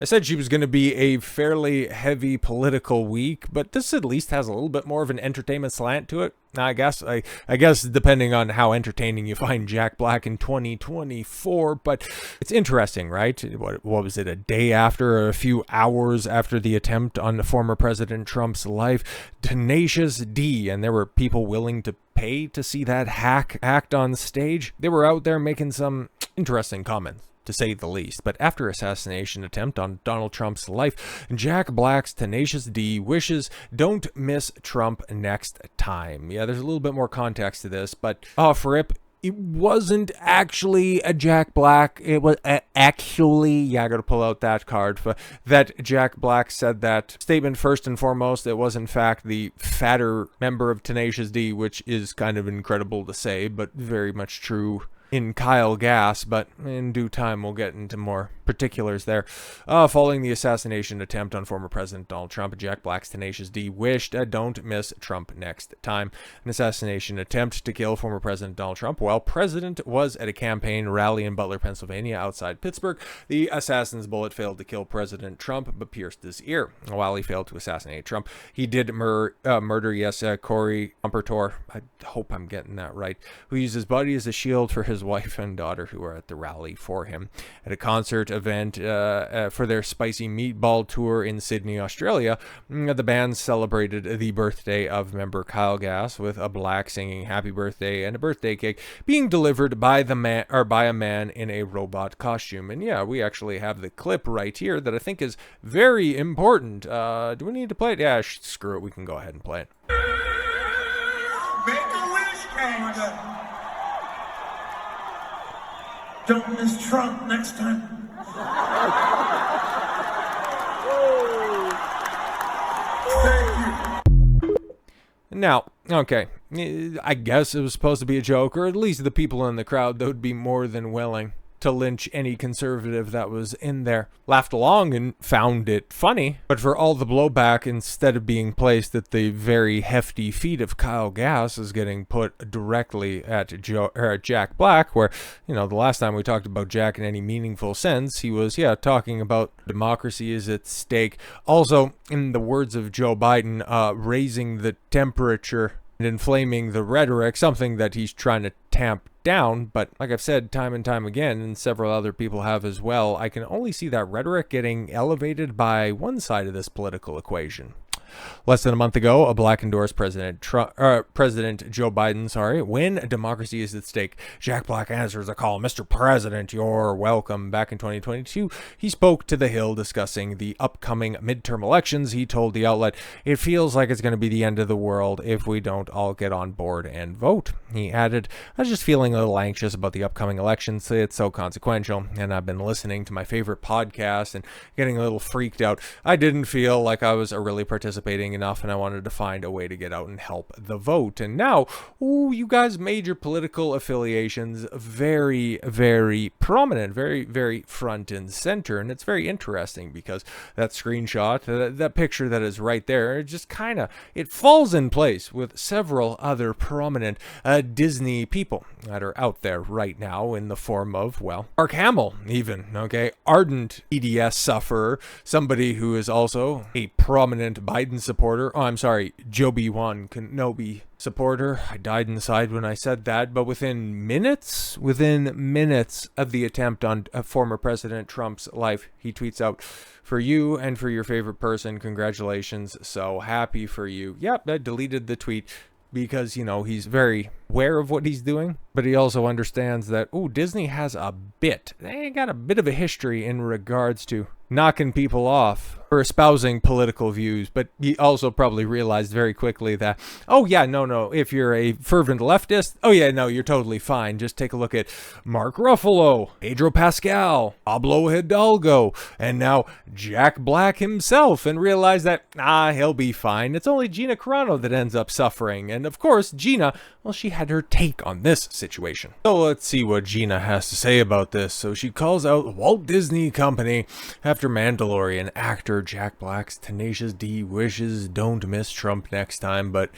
I said she was going to be a fairly heavy political week, but this at least has a little bit more of an entertainment slant to it. I guess depending on how entertaining you find Jack Black in 2024, but it's interesting, right? What was it, a day after, or a few hours after the attempt on former President Trump's life? Tenacious D, and there were people willing to pay to see that hack act on stage. They were out there making some interesting comments, to say the least. But after assassination attempt on Donald Trump's life, Jack Black's Tenacious D wishes don't miss Trump next time. Yeah, there's a little bit more context to this, but off rip, it wasn't actually a Jack Black. It was actually, yeah, I gotta pull out that card, that Jack Black said that statement first and foremost. It was in fact the fatter member of Tenacious D, which is kind of incredible to say, but very much true in Kyle Gass, but in due time we'll get into more particulars there. Following the assassination attempt on former President Donald Trump, Jack Black's Tenacious D wished don't miss Trump next time. An assassination attempt to kill former President Donald Trump while president was at a campaign rally in Butler, Pennsylvania, outside Pittsburgh. The assassin's bullet failed to kill President Trump, but pierced his ear. While he failed to assassinate Trump, he did murder, Corey Umpertor, I hope I'm getting that right, who used his body as a shield for his wife and daughter who were at the rally for him. At a concert event for their Spicy Meatball tour in Sydney, Australia, the band celebrated the birthday of member Kyle Gass with a Black singing happy birthday and a birthday cake being delivered by a man in a robot costume. And yeah, we actually have the clip right here that I think is very important. Do we need to play it? Yeah, screw it, we can go ahead and play it. Make a wish, Canada. Don't miss Trump next time. Thank you. Now, okay, I guess it was supposed to be a joke, or at least the people in the crowd that would be more than willing to lynch any conservative that was in there laughed along and found it funny. But for all the blowback, instead of being placed at the very hefty feet of Kyle Gass, is getting put directly at Jack Black, where, you know, the last time we talked about Jack in any meaningful sense, he was, talking about democracy is at stake. Also, in the words of Joe Biden, raising the temperature and inflaming the rhetoric, something that he's trying to tamp down. But like I've said time and time again, and several other people have as well, I can only see that rhetoric getting elevated by one side of this political equation. Less than a month ago, a Black endorsed President Joe Biden, when democracy is at stake. Jack Black answers a call. Mr. President, you're welcome. Back in 2022, he spoke to The Hill discussing the upcoming midterm elections. He told the outlet, "It feels like it's going to be the end of the world if we don't all get on board and vote." He added, "I was just feeling a little anxious about the upcoming elections. It's so consequential, and I've been listening to my favorite podcast and getting a little freaked out. I didn't feel like I was really participating enough, and I wanted to find a way to get out and help the vote." And now, you guys, major political affiliations, very, very prominent, very, very front and center. And it's very interesting because that screenshot, that picture that is right there, it just kind of, it falls in place with several other prominent Disney people that are out there right now in the form of, well, Mark Hamill even, okay, ardent EDS sufferer, somebody who is also a prominent Biden supporter. Oh, I'm sorry, Joby-Wan Kenobi supporter. I died inside when I said that, but within minutes of the attempt on former President Trump's life, he tweets out, "For you and for your favorite person, congratulations. So happy for you." Yep, I deleted the tweet because, you know, he's very aware of what he's doing, but he also understands that, Disney has they got a bit of a history in regards to knocking people off for espousing political views. But he also probably realized very quickly that, if you're a fervent leftist, you're totally fine. Just take a look at Mark Ruffalo, Pedro Pascal, Pablo Hidalgo, and now Jack Black himself, and realize that, he'll be fine. It's only Gina Carano that ends up suffering. And of course, Gina well, she had her take on this situation. So let's see what Gina has to say about this. So she calls out Walt Disney Company after Mandalorian actor Jack Black's Tenacious D wishes don't miss Trump next time. But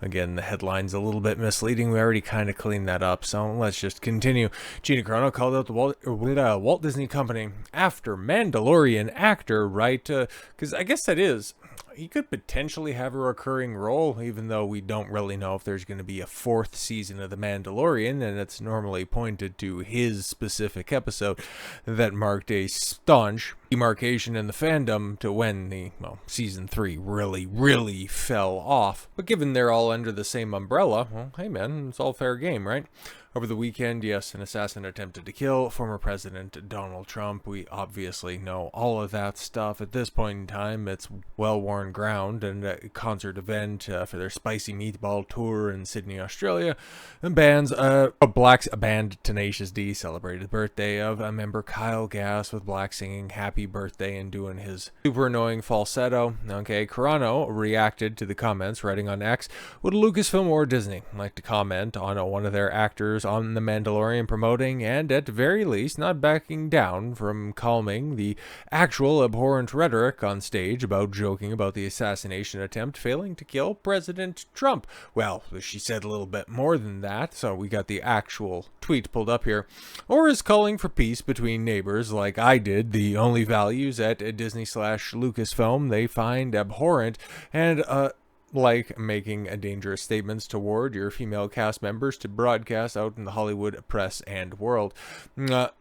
again, the headline's a little bit misleading. We already kind of cleaned that up, so let's just continue. Gina Carano called out the Walt Disney Company after Mandalorian actor, right? Because I guess that is... he could potentially have a recurring role, even though we don't really know if there's going to be a 4th season of The Mandalorian, and it's normally pointed to his specific episode that marked a staunch demarcation in the fandom to when the, well, season 3 really fell off. But given they're all under the same umbrella, well, hey man, it's all fair game, right? Over the weekend, yes, an assassin attempted to kill former President Donald Trump. We obviously know all of that stuff. At this point in time, it's well-worn ground, and a concert event for their Spicy Meatball tour in Sydney, Australia. And Black's band Tenacious D celebrated the birthday of a member Kyle Gass, with Black singing Happy Birthday and doing his super annoying falsetto. Okay, Carano reacted to the comments, writing on X, would Lucasfilm or Disney like to comment on one of their actors on The Mandalorian promoting and at the very least not backing down from calming the actual abhorrent rhetoric on stage about joking about the assassination attempt failing to kill President Trump? Well, she said a little bit more than that, so we got the actual tweet pulled up here. Or is calling for peace between neighbors like I did the only values at Disney/Lucasfilm they find abhorrent, and like making dangerous statements toward your female cast members to broadcast out in the Hollywood press and world.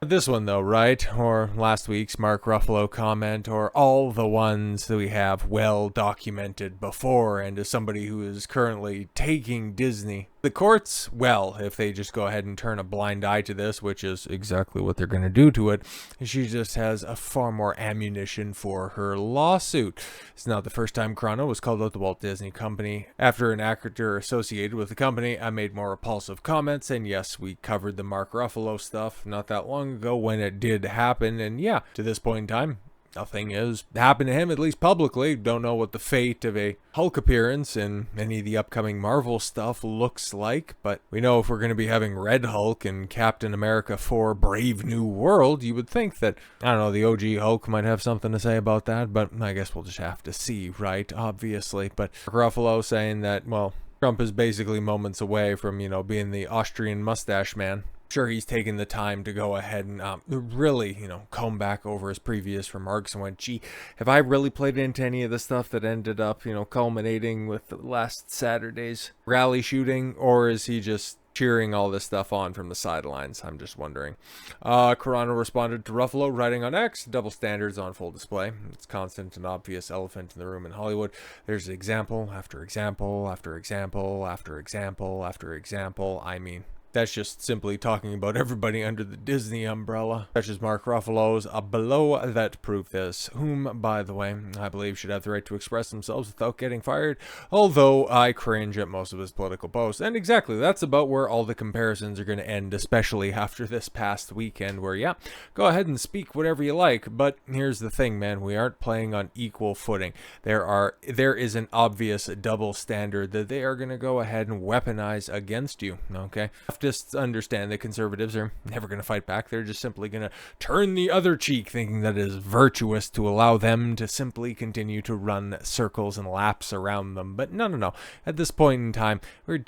This one though, right? Or last week's Mark Ruffalo comment, or all the ones that we have well documented before, and as somebody who is currently taking Disney, the courts, well, if they just go ahead and turn a blind eye to this, which is exactly what they're going to do to it, she just has a far more ammunition for her lawsuit. It's not the first time Carano was called out the Walt Disney Company after an actor associated with the company made more repulsive comments. And yes, we covered the Mark Ruffalo stuff not that long ago when it did happen. And yeah, to this point in time, nothing has happened to him, at least publicly. Don't know what the fate of a Hulk appearance and any of the upcoming Marvel stuff looks like, but we know if we're going to be having Red Hulk and Captain America 4 Brave New World, you would think that, I don't know, the OG Hulk might have something to say about that, but I guess we'll just have to see, right? Obviously. But Ruffalo saying that, well, Trump is basically moments away from, being the Austrian mustache man. Sure, he's taken the time to go ahead and really, comb back over his previous remarks and went, gee, have I really played into any of the stuff that ended up, culminating with the last Saturday's rally shooting, or is he just cheering all this stuff on from the sidelines? I'm just wondering. Carano responded to Ruffalo, writing on X, double standards on full display. It's constant and obvious elephant in the room in Hollywood. There's example after example after example after example after example. I mean, that's just simply talking about everybody under the Disney umbrella, such as Mark Ruffalo's below that prove this, whom, by the way, I believe should have the right to express themselves without getting fired, although I cringe at most of his political posts. And exactly, that's about where all the comparisons are going to end, especially after this past weekend, where, yeah, go ahead and speak whatever you like, but here's the thing, man, we aren't playing on equal footing. There is an obvious double standard that they are going to go ahead and weaponize against you, okay? Leftists understand that conservatives are never going to fight back. They're just simply going to turn the other cheek, thinking that it is virtuous to allow them to simply continue to run circles and laps around them. But no. At this point in time, we're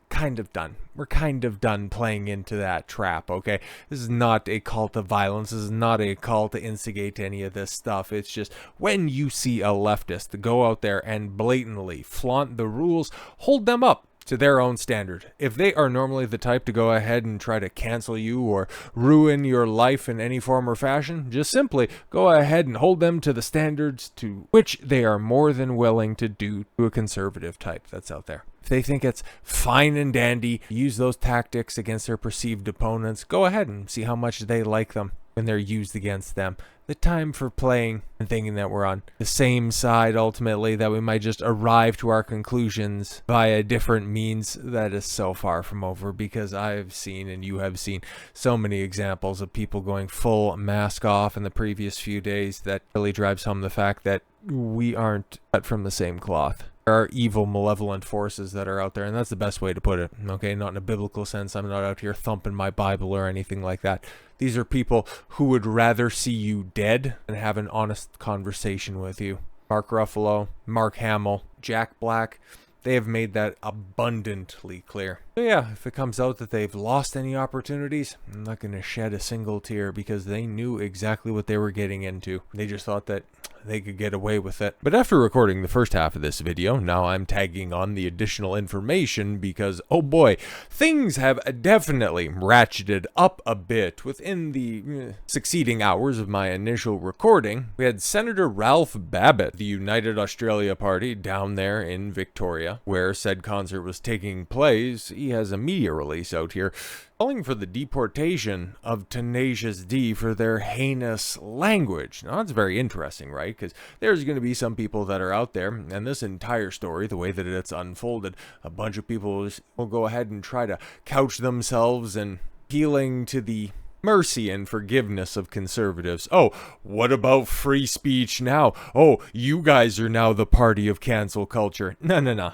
kind of done. We're kind of done playing into that trap, okay? This is not a call to violence. This is not a call to instigate any of this stuff. It's just when you see a leftist go out there and blatantly flaunt the rules, hold them up to their own standard. If they are normally the type to go ahead and try to cancel you or ruin your life in any form or fashion, just simply go ahead and hold them to the standards to which they are more than willing to do to a conservative type that's out there. If they think it's fine and dandy, use those tactics against their perceived opponents, go ahead and see how much they like them when they're used against them. The time for playing and thinking that we're on the same side ultimately, that we might just arrive to our conclusions via different means, that is so far from over, because I've seen and you have seen so many examples of people going full mask off in the previous few days that really drives home the fact that we aren't cut from the same cloth. There are evil, malevolent forces that are out there, and that's the best way to put it, okay? Not in a biblical sense. I'm not out here thumping my Bible or anything like that. These are people who would rather see you dead than have an honest conversation with you. Mark Ruffalo, Mark Hamill, Jack Black, they have made that abundantly clear. So yeah, if it comes out that they've lost any opportunities, I'm not going to shed a single tear because they knew exactly what they were getting into. They just thought that they could get away with it. But after recording the first half of this video, now I'm tagging on the additional information because, oh boy, things have definitely ratcheted up a bit within the succeeding hours of my initial recording. We had Senator Ralph Babbitt, the United Australia Party, down there in Victoria, where said concert was taking place. He has a media release out here calling for the deportation of Tenacious D for their heinous language. Now, that's very interesting, right? Because there's going to be some people that are out there, and this entire story, the way that it's unfolded, a bunch of people will go ahead and try to couch themselves in appealing to the mercy and forgiveness of conservatives. Oh, what about free speech now? Oh, you guys are now the party of cancel culture. No.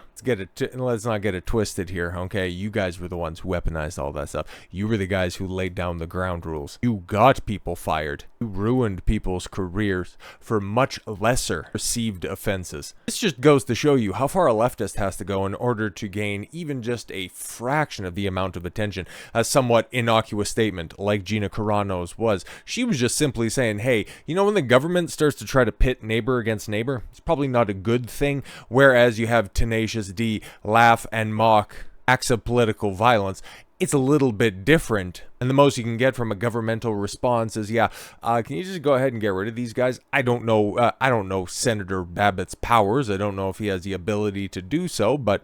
Let's not get it twisted here, okay? You guys were the ones who weaponized all that stuff. You were the guys who laid down the ground rules. You got people fired. You ruined people's careers for much lesser perceived offenses. This just goes to show you how far a leftist has to go in order to gain even just a fraction of the amount of attention a somewhat innocuous statement like Gina Carano's was. She was just simply saying, hey, you know, when the government starts to try to pit neighbor against neighbor, it's probably not a good thing, whereas you have Tenacious D laugh and mock acts of political violence. It's a little bit different, and the most you can get from a governmental response is, yeah, can you just go ahead and get rid of these guys? I don't know Senator Babbitt's powers. I don't know if he has the ability to do so, but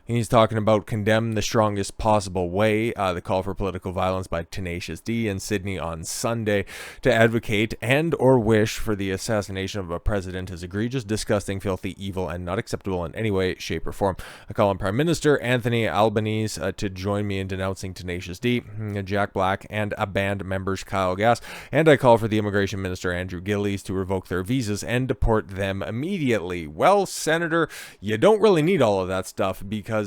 he's talking about condemn the strongest possible way, the call for political violence by Tenacious D in Sydney on Sunday to advocate and or wish for the assassination of a president is egregious, disgusting, filthy, evil, and not acceptable in any way, shape, or form. I call on Prime Minister Anthony Albanese to join me in denouncing Tenacious D, Jack Black, and band members Kyle Gass, and I call for the Immigration Minister Andrew Gillies to revoke their visas and deport them immediately. Well, Senator, you don't really need all of that stuff because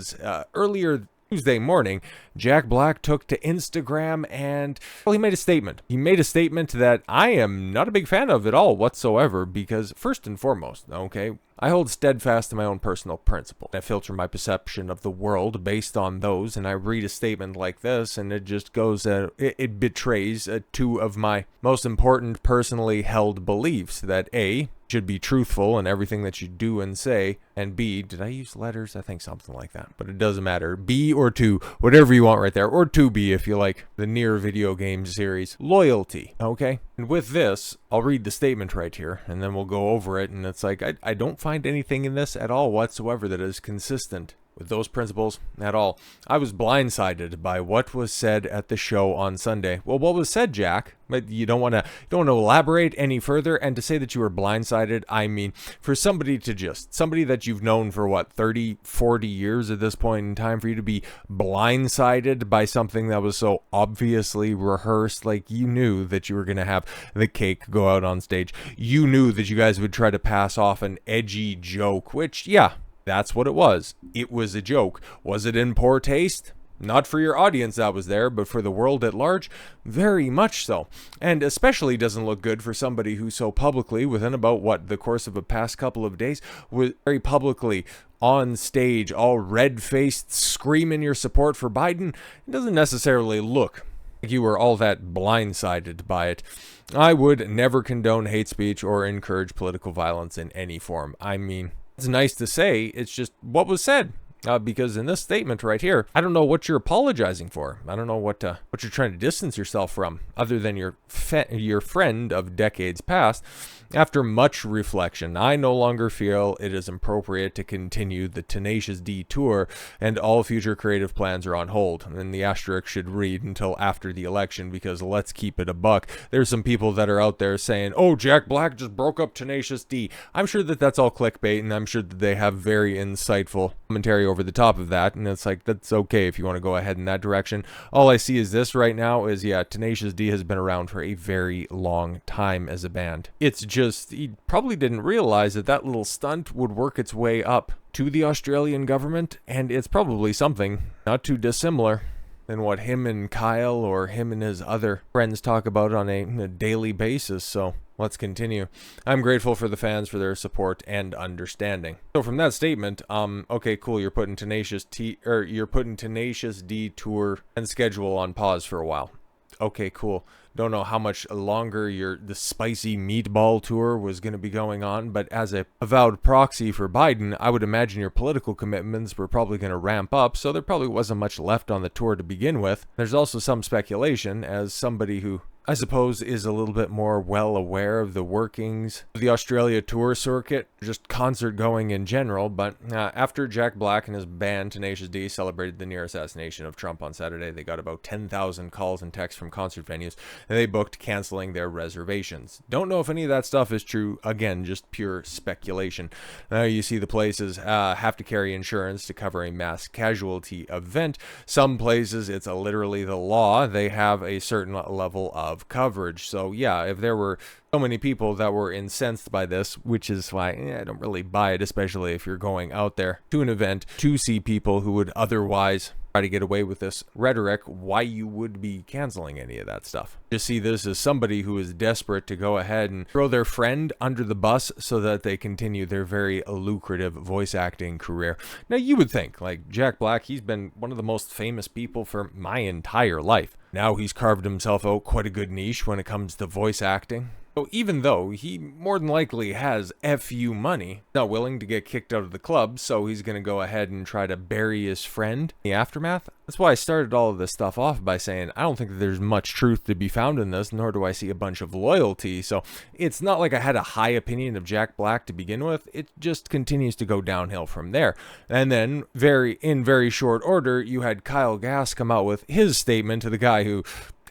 earlier Tuesday morning, Jack Black took to Instagram and, well, he made a statement. He made a statement that I am not a big fan of at all whatsoever because, first and foremost, okay, I hold steadfast to my own personal principle. I filter my perception of the world based on those, and I read a statement like this, and it just goes, it betrays two of my most important personally held beliefs, that A, should be truthful in everything that you do and say, and B, did I use letters? I think something like that, but it doesn't matter. B or 2, whatever you want right there, or 2B if you like the Nier video game series. Loyalty, okay? And with this, I'll read the statement right here, and then we'll go over it, and it's like, I don't find anything in this at all whatsoever that is consistent with those principles at all. I was blindsided by what was said at the show on Sunday. Well, what was said, Jack? But you don't want to elaborate any further. And to say that you were blindsided, I mean, for somebody that you've known for what, 30, 40 years at this point in time, for you to be blindsided by something that was so obviously rehearsed, like you knew that you were going to have the cake go out on stage. You knew that you guys would try to pass off an edgy joke, which, yeah, that's what it was. It was a joke. Was it in poor taste? Not for your audience that was there, but for the world at large, very much so. And especially doesn't look good for somebody who so publicly, within about, the course of a past couple of days, was very publicly on stage, all red-faced, screaming your support for Biden. It doesn't necessarily look like you were all that blindsided by it. I would never condone hate speech or encourage political violence in any form. I mean, it's nice to say, it's just what was said. Because in this statement right here, I don't know what you're apologizing for. I don't know what you're trying to distance yourself from, other than your friend of decades past. After much reflection, I no longer feel it is appropriate to continue the Tenacious D tour, and all future creative plans are on hold. And the asterisk should read until after the election, because let's keep it a buck. There's some people that are out there saying, oh, Jack Black just broke up Tenacious D. I'm sure that that's all clickbait, and I'm sure that they have very insightful commentary over the top of that, and it's like, that's okay if you want to go ahead in that direction. All I see is this right now is, yeah, Tenacious D has been around for a very long time as a band. It's just, he probably didn't realize that little stunt would work its way up to the Australian government, and it's probably something not too dissimilar than what him and Kyle or him and his other friends talk about on a daily basis. So let's continue. I'm grateful for the fans for their support and understanding. So from that statement, okay, cool, you're putting Tenacious D tour and schedule on pause for a while. Okay, cool. Don't know how much longer the spicy meatball tour was going to be going on, but as a avowed proxy for Biden, I would imagine your political commitments were probably going to ramp up, so there probably wasn't much left on the tour to begin with. There's also some speculation, as somebody who I suppose is a little bit more well aware of the workings of the Australia tour circuit, just concert going in general, but after Jack Black and his band Tenacious D celebrated the near assassination of Trump on Saturday, they got about 10,000 calls and texts from concert venues, and they booked canceling their reservations. Don't know if any of that stuff is true. Again, just pure speculation. Now you see the places have to carry insurance to cover a mass casualty event. Some places it's literally the law. They have a certain level of coverage. So yeah, if there were so many people that were incensed by this, which is why I don't really buy it, especially if you're going out there to an event to see people who would otherwise try to get away with this rhetoric, why you would be canceling any of that stuff. Just see this as somebody who is desperate to go ahead and throw their friend under the bus so that they continue their very lucrative voice acting career. Now you would think, like Jack Black, he's been one of the most famous people for my entire life. Now he's carved himself out quite a good niche when it comes to voice acting. So even though he more than likely has FU money, not willing to get kicked out of the club, so he's going to go ahead and try to bury his friend in the aftermath. That's why I started all of this stuff off by saying I don't think that there's much truth to be found in this, nor do I see a bunch of loyalty. So it's not like I had a high opinion of Jack Black to begin with. It just continues to go downhill from there. And then in very short order, you had Kyle Gass come out with his statement to the guy who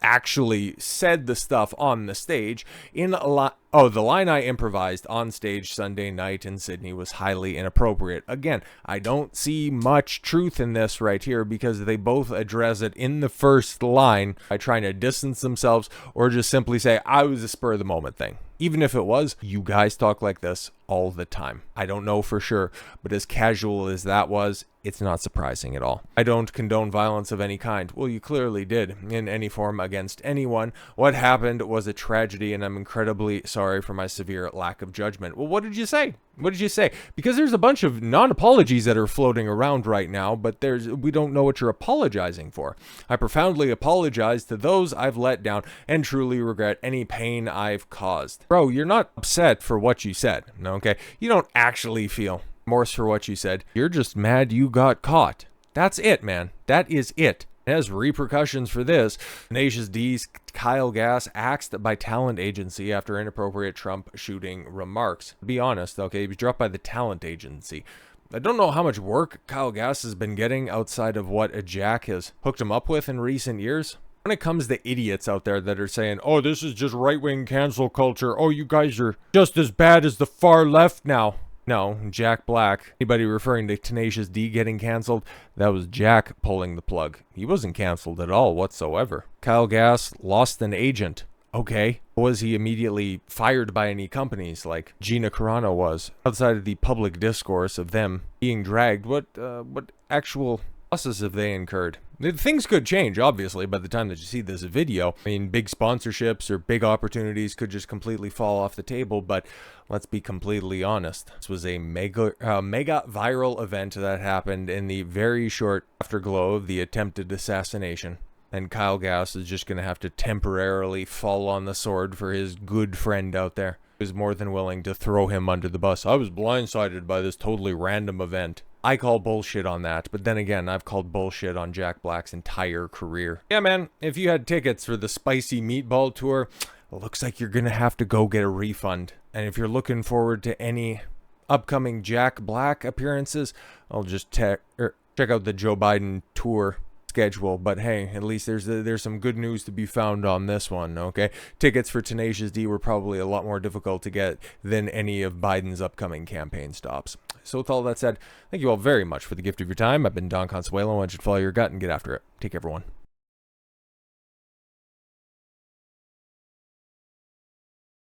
actually said the stuff on the stage in the line I improvised on stage Sunday night in Sydney was highly inappropriate. Again, I don't see much truth in this right here because they both address it in the first line by trying to distance themselves or just simply say, I was a spur of the moment thing. Even if it was, you guys talk like this all the time. I don't know for sure, but as casual as that was, it's not surprising at all. I don't condone violence of any kind. Well, you clearly did, in any form against anyone. What happened was a tragedy, and I'm incredibly sorry for my severe lack of judgment. Well, what did you say? What did you say? Because there's a bunch of non-apologies that are floating around right now, but we don't know what you're apologizing for. I profoundly apologize to those I've let down and truly regret any pain I've caused. Bro, you're not upset for what you said, okay? You don't actually feel remorse for what you said. You're just mad you got caught. That's it, man. That is it. As repercussions for this, Tenacious D's Kyle Gass axed by talent agency after inappropriate Trump shooting remarks. To be honest, okay, he was dropped by the talent agency. I don't know how much work Kyle Gass has been getting outside of what a Jack has hooked him up with in recent years. When it comes to idiots out there that are saying, oh, this is just right-wing cancel culture. Oh, you guys are just as bad as the far left now. No, Jack Black, anybody referring to Tenacious D getting canceled, that was Jack pulling the plug. He wasn't canceled at all whatsoever. Kyle Gass lost an agent. Okay. Was he immediately fired by any companies like Gina Carano was? Outside of the public discourse of them being dragged, what actual losses have they incurred? Things could change, obviously, by the time that you see this video. I mean, big sponsorships or big opportunities could just completely fall off the table, but let's be completely honest. This was a mega viral event that happened in the very short afterglow of the attempted assassination. And Kyle Gass is just going to have to temporarily fall on the sword for his good friend out there, who's more than willing to throw him under the bus. I was blindsided by this totally random event. I call bullshit on that, but then again, I've called bullshit on Jack Black's entire career. Yeah, man, if you had tickets for the spicy meatball tour, it looks like you're going to have to go get a refund. And if you're looking forward to any upcoming Jack Black appearances, I'll just check out the Joe Biden tour schedule. But hey, at least there's some good news to be found on this one, okay? Tickets for Tenacious D were probably a lot more difficult to get than any of Biden's upcoming campaign stops. So with all that said, thank you all very much for the gift of your time. I've been Don Consuelo. I want you to follow your gut and get after it. Take care, everyone.